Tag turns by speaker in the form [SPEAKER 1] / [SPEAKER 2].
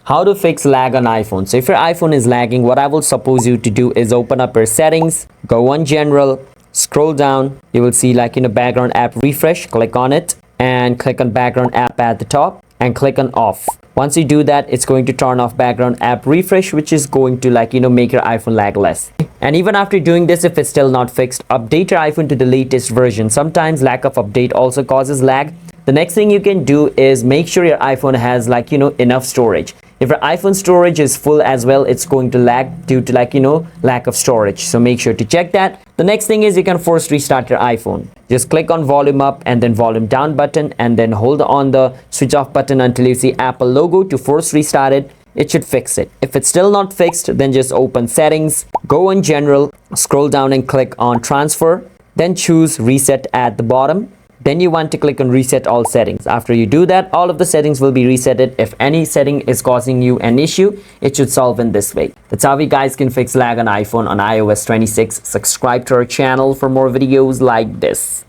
[SPEAKER 1] How to fix lag on iPhone. So if your iPhone is lagging, what I will suppose you to do is open up your settings, go on general, scroll down, you will see like background app refresh, click on it and click on background app at the top and click on off. Once you do that, it's going to turn off background app refresh, which is going to make your iPhone lag less. And even after doing this, if it's still not fixed, update your iPhone to the latest version. Sometimes lack of update also causes lag. The next thing you can do is make sure your iPhone has enough storage. If your iPhone storage is full as well, it's going to lag due to lack of storage. So make sure to check that. The next thing is you can force restart your iPhone. Just click on volume up and then volume down button and then hold on the switch off button until you see Apple logo to force restart it. It should fix it. If it's still not fixed, then just open settings, go on general, scroll down and click on transfer, then choose reset at the bottom. Then you want to click on reset all settings. After you do that, all of the settings will be resetted. If any setting is causing you an issue, it should solve in this way. That's how you guys can fix lag on iPhone on iOS 26. Subscribe to our channel for more videos like this.